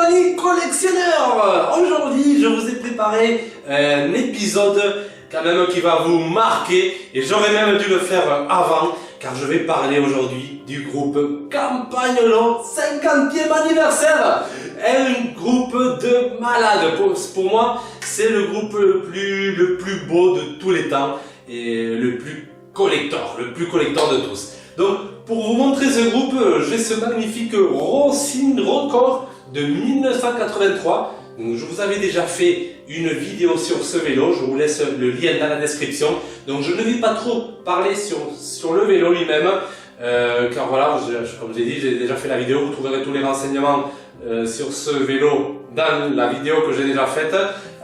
amis collectionneurs! Aujourd'hui, je vous ai préparé un épisode quand même qui va vous marquer et j'aurais même dû le faire avant car je vais parler aujourd'hui du groupe Campagnolo 50e anniversaire. Un groupe de malades. Pour moi, c'est le groupe le plus beau de tous les temps et le plus collector de tous. Donc, pour vous montrer ce groupe, j'ai ce magnifique Rosine Record de 1983. Donc, je vous avais déjà fait une vidéo sur ce vélo, je vous laisse le lien dans la description. Donc, je ne vais pas trop parler sur le vélo lui-même, car voilà, comme j'ai dit, j'ai déjà fait la vidéo, vous trouverez tous les renseignements sur ce vélo dans la vidéo que j'ai déjà faite.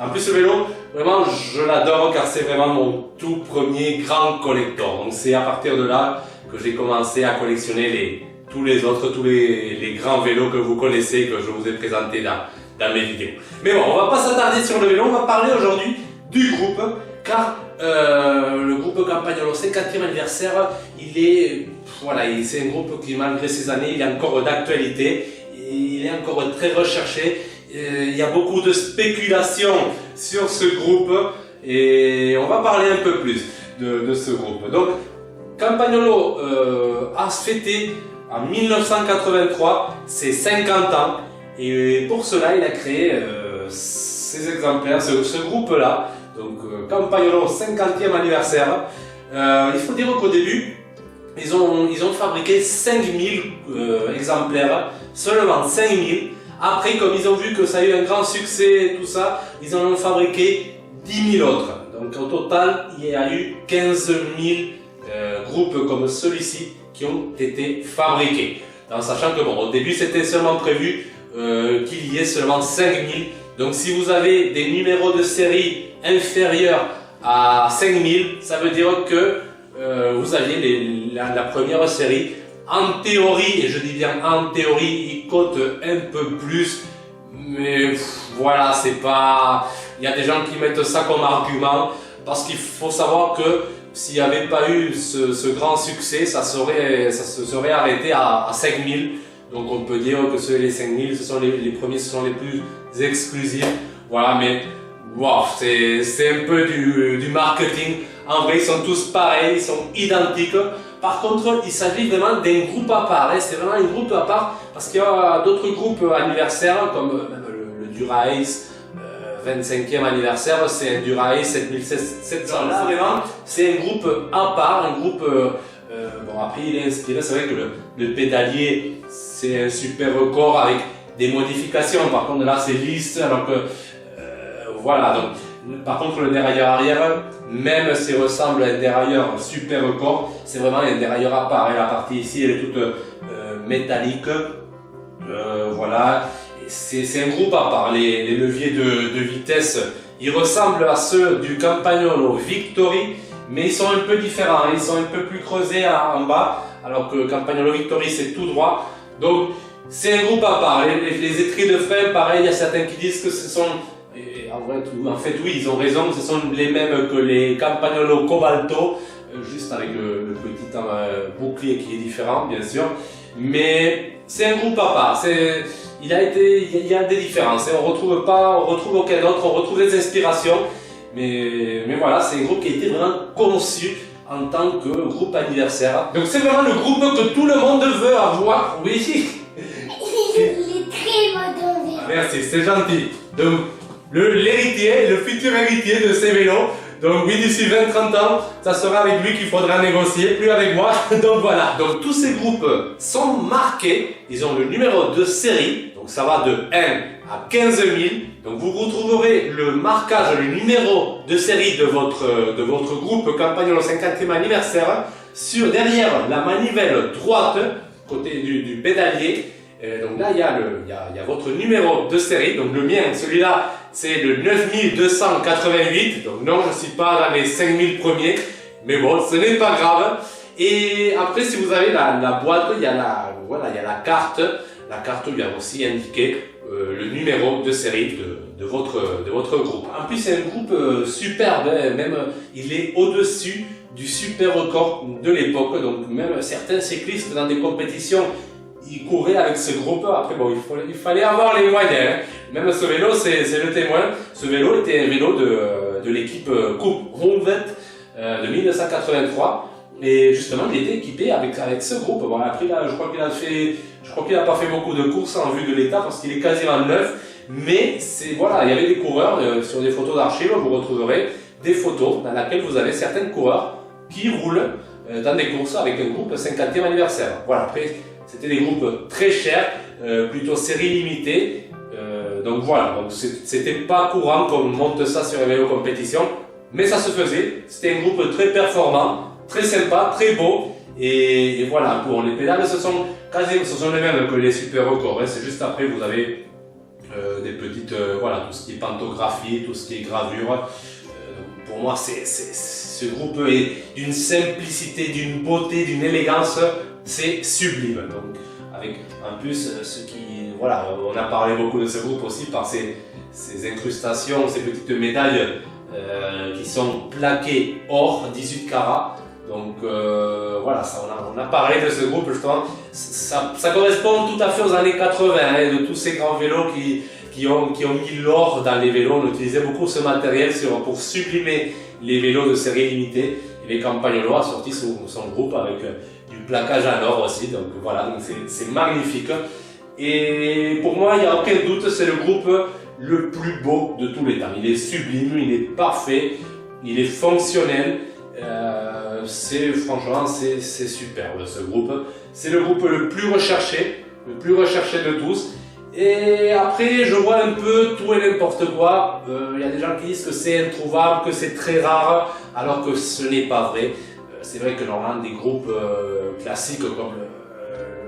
En plus, ce vélo, vraiment, je l'adore car c'est vraiment mon tout premier grand collector. Donc, c'est à partir de là que j'ai commencé à collectionner tous les grands vélos que vous connaissez, que je vous ai présentés dans mes vidéos. Mais bon, on va pas s'attarder sur le vélo, on va parler aujourd'hui du groupe, car le groupe Campagnolo 50e anniversaire, c'est un groupe qui, malgré ces années, il est encore d'actualité, il est encore très recherché, il y a beaucoup de spéculations sur ce groupe, et on va parler un peu plus de ce groupe. Donc, Campagnolo a fêté en 1983 ses 50 ans et pour cela il a créé ces exemplaires, ce groupe-là, donc Campagnolo 50e anniversaire. Il faut dire qu'au début, ils ont fabriqué 5000 exemplaires, seulement 5000. Après, comme ils ont vu que ça a eu un grand succès, tout ça, ils en ont fabriqué 10 000 autres. Donc au total, il y a eu 15 000 groupes comme celui-ci qui ont été fabriqués. En sachant que bon, au début c'était seulement prévu qu'il y ait seulement 5000. Donc si vous avez des numéros de série inférieurs à 5000, ça veut dire que vous aviez la première série. En théorie, et je dis bien en théorie, il cote un peu plus. Mais voilà, c'est pas... Il y a des gens qui mettent ça comme argument parce qu'il faut savoir que s'il n'y avait pas eu ce grand succès, ça se serait arrêté à 5000. Donc on peut dire que les 5000, ce sont les premiers, ce sont les plus exclusifs. Voilà, mais wow, c'est un peu du marketing. En vrai, ils sont tous pareils, ils sont identiques. Par contre, il s'agit vraiment d'un groupe à part. C'est vraiment un groupe à part parce qu'il y a d'autres groupes anniversaires comme le Dura-Ace. 25e anniversaire, c'est un Dura-Ace 7700. Là, vraiment, c'est un groupe à part, un groupe. Bon, après, il est inspiré. C'est vrai que le pédalier, c'est un super record avec des modifications. Par contre, là, c'est lisse. Alors que. Voilà. Donc, par contre, le dérailleur arrière, même s'il ressemble à un dérailleur super record, c'est vraiment un dérailleur à part. Et la partie ici, elle est toute métallique. Voilà. C'est un groupe à part. Les leviers de vitesse, ils ressemblent à ceux du Campagnolo Victory, mais ils sont un peu différents. Ils sont un peu plus creusés en bas, alors que Campagnolo Victory c'est tout droit. Donc c'est un groupe à part. Les étriers de frein, pareil, il y a certains qui disent que ce sont... En fait oui, ils ont raison, ce sont les mêmes que les Campagnolo Cobalto, juste avec le petit bouclier qui est différent bien sûr. Mais c'est un groupe à part. Il y a des différences, on retrouve aucun autre, on retrouve des inspirations, mais voilà, c'est un groupe qui a été vraiment conçu en tant que groupe anniversaire. Donc c'est vraiment le groupe que tout le monde veut avoir, oui. Il est très moderne. Merci, c'est gentil. Donc l'héritier, le futur héritier de ces vélos. Donc oui, d'ici 20-30 ans, ça sera avec lui qu'il faudra négocier, plus avec moi. Donc voilà. Donc tous ces groupes sont marqués, ils ont le numéro de série, donc ça va de 1 à 15 000. Donc vous retrouverez le marquage, le numéro de série de votre groupe Campagnolo 50e anniversaire derrière la manivelle droite, côté du pédalier. Donc là, il y a votre numéro de série. Donc le mien, celui-là, c'est le 9288. Donc non, je ne suis pas dans les 5000 premiers. Mais bon, ce n'est pas grave. Et après, si vous avez la boîte, il y a la carte. La carte lui a aussi indiqué le numéro de série de votre groupe. En plus, c'est un groupe superbe. Même, il est au-dessus du super record de l'époque. Donc même certains cyclistes dans des compétitions il courait avec ce groupe. Après, bon, il fallait avoir les moyens. Hein. Même ce vélo, c'est le témoin. Ce vélo était un vélo de l'équipe Coupe Ronvet de 1983. Et justement, il était équipé avec ce groupe. Bon, après, là, je crois qu'il n'a pas fait beaucoup de courses en vue de l'état parce qu'il est quasiment neuf. Mais voilà, il y avait des coureurs sur des photos d'archives. Vous retrouverez des photos dans lesquelles vous avez certains coureurs qui roulent dans des courses avec un groupe 50e anniversaire. Voilà, après, c'était des groupes très chers, plutôt série limitée. Donc voilà, donc c'était pas courant qu'on monte ça sur un vélo compétition, mais ça se faisait. C'était un groupe très performant, très sympa, très beau. Et voilà, pour les pédales, ce sont les mêmes que les super records. Hein. C'est juste après, vous avez des petites, voilà, tout ce qui est pantographie, tout ce qui est gravure. Pour moi, ce groupe est d'une simplicité, d'une beauté, d'une élégance, c'est sublime. Donc, avec en plus voilà, on a parlé beaucoup de ce groupe aussi par ces incrustations, ces petites médailles qui sont plaquées or 18 carats. Donc voilà, on a parlé de ce groupe justement. Ça correspond tout à fait aux années 80, hein, de tous ces grands vélos qui ont mis l'or dans les vélos. On utilisait beaucoup ce matériel pour sublimer les vélos de série limitée. Et les Campagnolois a sorti son groupe avec du plaquage en or aussi. Donc voilà, donc c'est magnifique. Et pour moi, il n'y a aucun doute, c'est le groupe le plus beau de tous les temps. Il est sublime, il est parfait, il est fonctionnel. Franchement, c'est superbe ce groupe. C'est le groupe le plus recherché de tous. Et après, je vois un peu tout et n'importe quoi. Il y a des gens qui disent que c'est introuvable, que c'est très rare, alors que ce n'est pas vrai. C'est vrai que normalement, des groupes classiques comme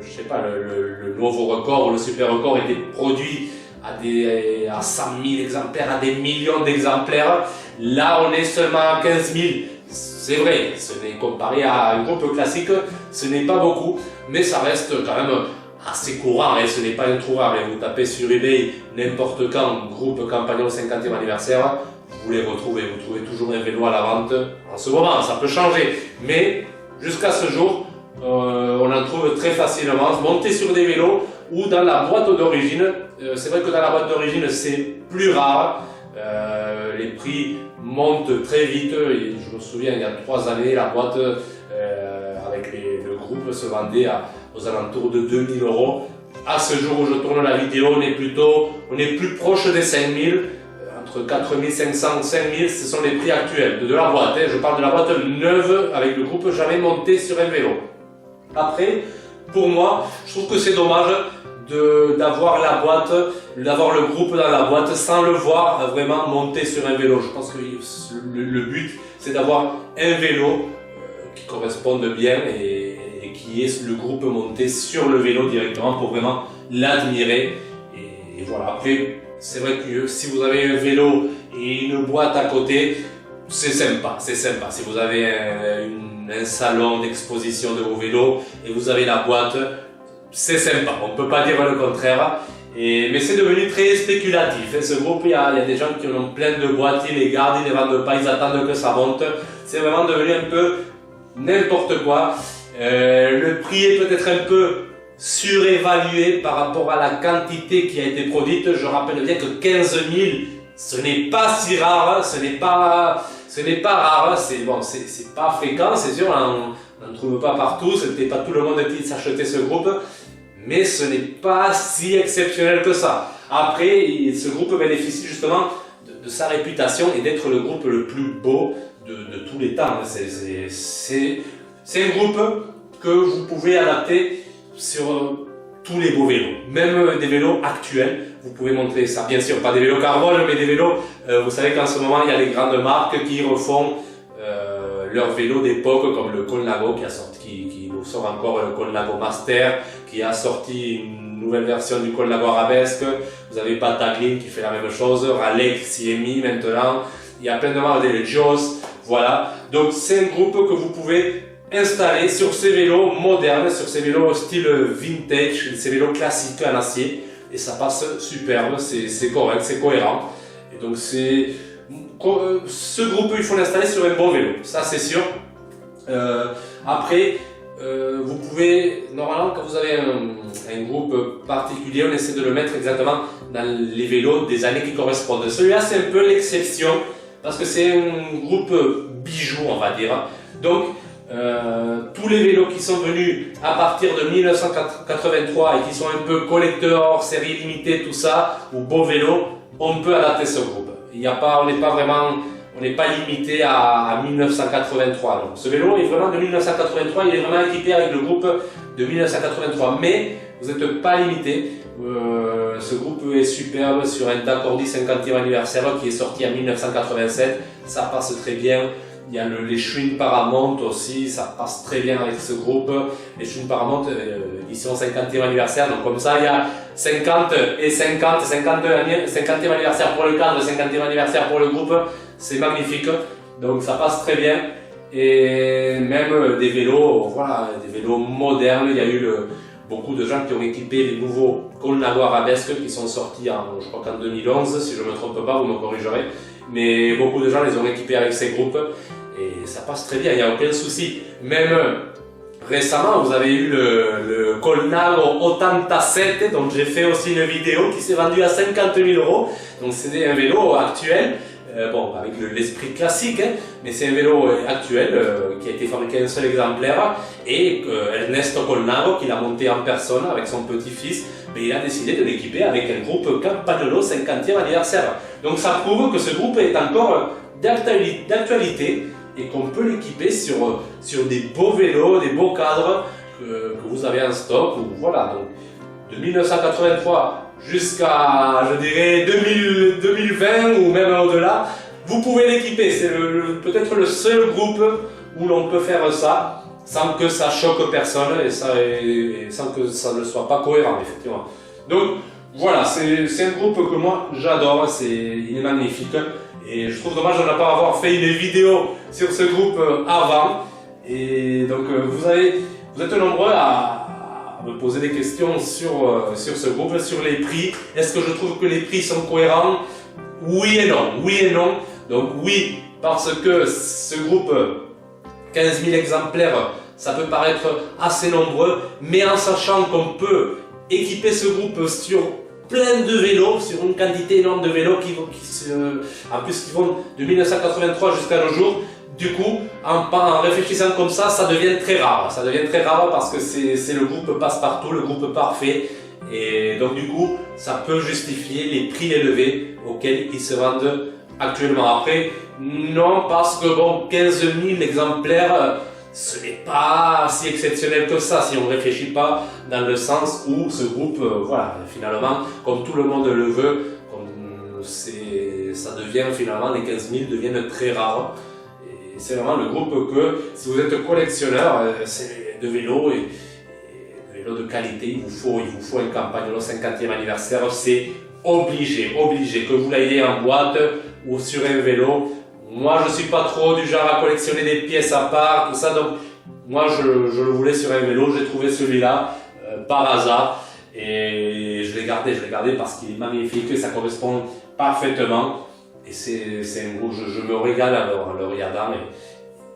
je sais pas, le nouveau record ou le super record étaient produits à 100 000 exemplaires, à des millions d'exemplaires. Là, on est seulement à 15 000. C'est vrai, comparé à un groupe classique, ce n'est pas beaucoup, mais ça reste quand même assez courant et ce n'est pas introuvable. Vous tapez sur eBay n'importe quand groupe Campagnol 50e anniversaire, vous les retrouvez. Vous trouvez toujours un vélo à la vente. En ce moment, ça peut changer, mais jusqu'à ce jour, on en trouve très facilement monté sur des vélos ou dans la boîte d'origine. C'est vrai que dans la boîte d'origine, c'est plus rare. Les prix montent très vite. Et je me souviens, il y a 3 années, la boîte avec le groupe se vendait aux alentours de 2 000 €. À ce jour où je tourne la vidéo, on est plus proche des 5 000. Entre 4 500 et 5 000, ce sont les prix actuels de la boîte. Je parle de la boîte neuve avec le groupe jamais monté sur un vélo. Après, pour moi, je trouve que c'est dommage d'avoir d'avoir le groupe dans la boîte sans le voir vraiment monter sur un vélo. Je pense que le but, c'est d'avoir un vélo qui corresponde bien et qui est le groupe monté sur le vélo directement pour vraiment l'admirer. Et voilà, après, c'est vrai que si vous avez un vélo et une boîte à côté, c'est sympa. Si vous avez un salon d'exposition de vos vélos et vous avez la boîte, c'est sympa, on ne peut pas dire le contraire. Mais c'est devenu très spéculatif. Ce groupe, il y a des gens qui en ont plein de boîtes, ils les gardent, ils ne les vendent pas, ils attendent que ça monte. C'est vraiment devenu un peu n'importe quoi. Le prix est peut-être un peu surévalué par rapport à la quantité qui a été produite. Je rappelle bien que 15 000, ce n'est pas si rare, ce n'est pas rare, c'est pas fréquent, c'est sûr, on n'en trouve pas partout, c'était pas tout le monde qui s'achetait ce groupe, mais ce n'est pas si exceptionnel que ça. Après, ce groupe bénéficie justement de sa réputation et d'être le groupe le plus beau de tous les temps. C'est un groupe que vous pouvez adapter sur tous les beaux vélos, même des vélos actuels. Vous pouvez montrer ça, bien sûr, pas des vélos carbone, mais des vélos, vous savez qu'en ce moment, il y a les grandes marques qui refont leurs vélos d'époque, comme le Colnago qui nous sort encore le Colnago Master, qui a sorti une nouvelle version du Colnago Arabesque. Vous avez Battaglia qui fait la même chose, Raleigh s'y est mis maintenant. Il y a plein de marques, des Jaws, voilà. Donc c'est un groupe que vous pouvez installer sur ces vélos modernes, sur ces vélos style vintage, ces vélos classiques en acier. Et ça passe superbe, c'est correct, c'est cohérent. Et donc ce groupe, il faut l'installer sur un bon vélo, ça c'est sûr. Après, vous pouvez, normalement quand vous avez un groupe particulier, on essaie de le mettre exactement dans les vélos des années qui correspondent. Celui-là c'est un peu l'exception parce que c'est un groupe bijou on va dire. Donc tous les vélos qui sont venus à partir de 1983 et qui sont un peu collecteurs, série limitée, tout ça, ou beaux vélos, on peut adapter ce groupe. Il y a pas, on n'est pas limité à 1983. Donc, ce vélo est vraiment de 1983, il est vraiment équipé avec le groupe de 1983, mais vous n'êtes pas limité. Ce groupe est superbe sur un Dacordi 50e anniversaire qui est sorti en 1987, ça passe très bien. Il y a les Schwinn Paramount aussi, ça passe très bien avec ce groupe. Les Schwinn Paramount, ils sont 50e anniversaire, donc comme ça il y a 50 et 50, 50e anniversaire pour le cadre, 50e anniversaire pour le groupe, c'est magnifique, donc ça passe très bien. Et même des vélos, voilà, des vélos modernes, il y a eu beaucoup de gens qui ont équipé les nouveaux Colnago Arabesque qui sont sortis je crois qu'en 2011, si je ne me trompe pas, vous me corrigerez. Mais beaucoup de gens les ont équipés avec ces groupes et ça passe très bien, il n'y a aucun souci. Même récemment, vous avez eu le Colnago 87, donc j'ai fait aussi une vidéo qui s'est vendue à 50 000 €. Donc c'est un vélo actuel, bon avec l'esprit classique, hein, mais c'est un vélo actuel qui a été fabriqué un seul exemplaire et Ernesto Colnago, qui l'a monté en personne avec son petit-fils, mais il a décidé de l'équiper avec un groupe Campagnolo 50e anniversaire. Donc ça prouve que ce groupe est encore d'actualité et qu'on peut l'équiper sur des beaux vélos, des beaux cadres que vous avez en stock. Ou, voilà, donc de 1983 jusqu'à, je dirais, 2020 ou même au-delà, vous pouvez l'équiper. C'est peut-être le seul groupe où l'on peut faire ça sans que ça choque personne et sans que ça ne soit pas cohérent, effectivement. Donc voilà, c'est un groupe que moi j'adore, il est magnifique et je trouve dommage de ne pas avoir fait une vidéo sur ce groupe avant. Et donc vous êtes nombreux à me poser des questions sur ce groupe, sur les prix. Est-ce que je trouve que les prix sont cohérents? Oui et non, oui et non. Donc oui, parce que ce groupe 15 000 exemplaires, ça peut paraître assez nombreux, mais en sachant qu'on peut équiper ce groupe sur plein de vélos, sur une quantité énorme de vélos en plus qui vont de 1983 jusqu'à nos jours. Du coup, en réfléchissant comme ça devient très rare. Ça devient très rare parce que c'est le groupe passe-partout, le groupe parfait. Et donc du coup, ça peut justifier les prix élevés auxquels ils se vendent actuellement. Après, non, parce que bon, 15 000 exemplaires, ce n'est pas si exceptionnel que ça si on ne réfléchit pas dans le sens où ce groupe, voilà, finalement, comme tout le monde le veut, ça devient finalement, les 15 000 deviennent très rares. Et c'est vraiment le groupe que, si vous êtes collectionneur, c'est de vélos et de vélos de qualité, il vous faut un Campagnolo 50e anniversaire, c'est obligé, que vous l'ayez en boîte ou sur un vélo. Moi, je ne suis pas trop du genre à collectionner des pièces à part, tout ça, donc moi, je le voulais sur un vélo, j'ai trouvé celui-là par hasard et je l'ai gardé parce qu'il est magnifique et ça correspond parfaitement et c'est un groupe, je me régale en le regardant. Et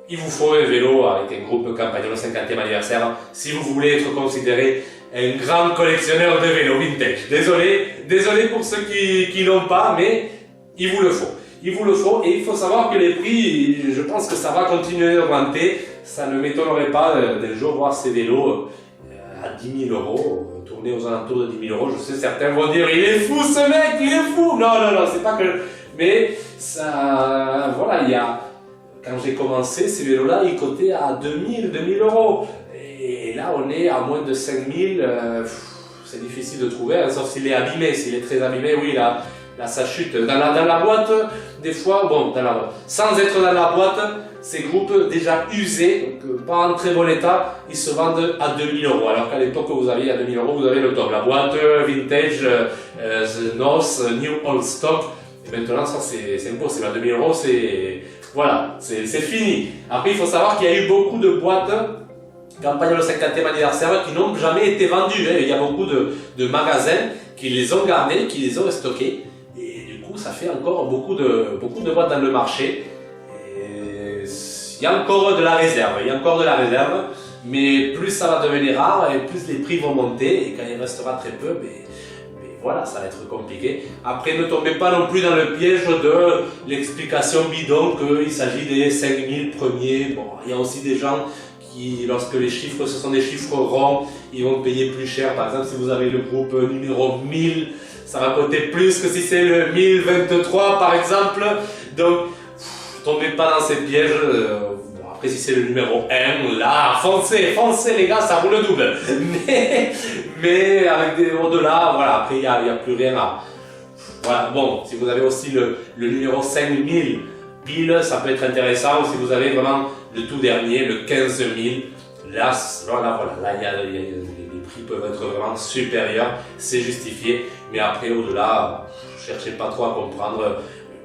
il vous faut un vélo avec un groupe Campagnolo 50e anniversaire si vous voulez être considéré un grand collectionneur de vélos vintage. Désolé pour ceux qui l'ont pas, mais il vous le faut. Il vous le faut et il faut savoir que les prix, je pense que ça va continuer d'augmenter. Ça ne m'étonnerait pas d'un jour voir ces vélos à 10 000 €, tourner aux alentours de 10 000 €. Je sais, certains vont dire, il est fou ce mec, il est fou. Non, c'est pas que... Mais ça, voilà, quand j'ai commencé, ces vélos-là, ils cotaient à 2 000 €. Et là, on est à moins de 5 000. C'est difficile de trouver, hein, sauf s'il est abîmé. S'il est très abîmé, oui, là ça chute. Dans la boîte, des fois, bon, sans être dans la boîte, ces groupes déjà usés, donc pas en très bon état, ils se vendent à 2 000 €. Alors qu'à l'époque, vous aviez à 2 000 €, vous avez le top. La boîte vintage, the NOS, New Old Stock. Et maintenant, ça c'est impossible. À 2 000 €, c'est fini. Après, il faut savoir qu'il y a eu beaucoup de boîtes Campagnolo 50e anniversaire qui n'ont jamais été vendues. Il y a beaucoup de magasins qui les ont gardés, qui les ont stockés. Et du coup, ça fait encore beaucoup de boîtes dans le marché. Et il y a encore de la réserve, mais plus ça va devenir rare et plus les prix vont monter, et quand il restera très peu, mais voilà, ça va être compliqué. Après, ne tombez pas non plus dans le piège de l'explication bidon qu'il s'agit des 5000 premiers. Bon, il y a aussi des gens qui, lorsque les chiffres, ce sont des chiffres ronds, ils vont payer plus cher. Par exemple, si vous avez le groupe numéro 1000, ça va coûter plus que si c'est le 1023 par exemple. Donc, tombez pas dans ces pièges. Bon, après, si c'est le numéro 1, là, foncez les gars, ça roule double. Mais avec des au-delà, voilà, après il n'y a plus rien à... Voilà, bon, si vous avez aussi le numéro 5000 pile, ça peut être intéressant. Ou si vous avez vraiment le tout dernier, le 15000, là, les prix peuvent être vraiment supérieurs, c'est justifié. Mais après, au-delà, cherchez pas trop à comprendre,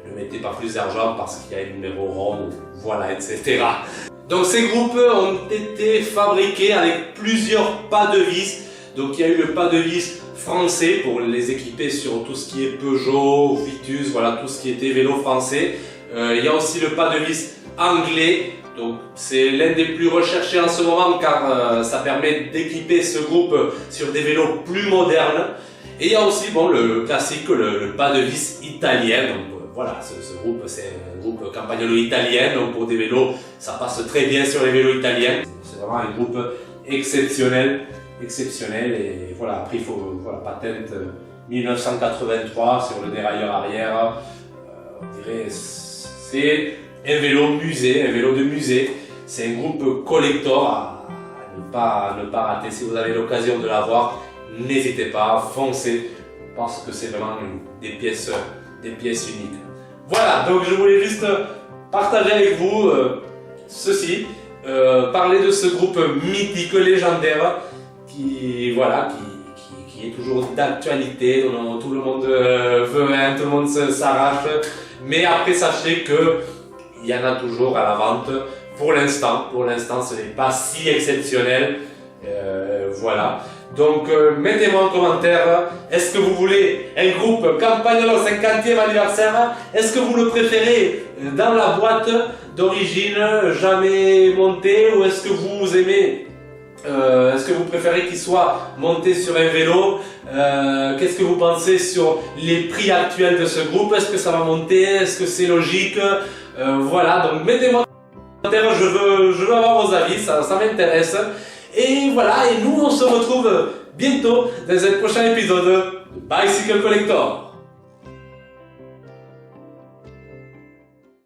ne mettez pas plus d'argent parce qu'il y a un numéro rond, voilà, etc. Donc ces groupes ont été fabriqués avec plusieurs pas de vis. Donc il y a eu le pas de vis français pour les équiper sur tout ce qui est Peugeot, Vitus, voilà, tout ce qui était vélo français. Il y a aussi le pas de vis anglais. Donc c'est l'un des plus recherchés en ce moment car ça permet d'équiper ce groupe sur des vélos plus modernes. Et il y a aussi bon, le classique, le pas de vis italien. Donc voilà, ce groupe c'est un groupe Campagnolo italien. Donc pour des vélos, ça passe très bien sur les vélos italiens. C'est vraiment un groupe exceptionnel. Et voilà, après il faut, voilà, patente 1983 sur le dérailleur arrière. On dirait c'est un vélo musée, un vélo de musée. C'est un groupe collector à ne pas rater. Si vous avez l'occasion de l'avoir, n'hésitez pas, foncez, parce que c'est vraiment des pièces uniques. Voilà, donc je voulais juste partager avec vous ceci, parler de ce groupe mythique, légendaire, qui est toujours d'actualité, dont tout le monde veut un, tout le monde s'arrache. Mais après, sachez que il y en a toujours à la vente. Pour l'instant, ce n'est pas si exceptionnel. Voilà. Donc, mettez-moi en commentaire, est-ce que vous voulez un groupe Campagnolo 50e anniversaire? Est-ce que vous le préférez dans la boîte d'origine, jamais monté? Ou est-ce que vous aimez, est-ce que vous préférez qu'il soit monté sur un vélo? Qu'est-ce que vous pensez sur les prix actuels de ce groupe? Est-ce que ça va monter? Est-ce que c'est logique? Voilà, donc mettez-moi en commentaire, je veux avoir vos avis, ça m'intéresse. Et voilà, et nous on se retrouve bientôt dans un prochain épisode de Bicycle Collector.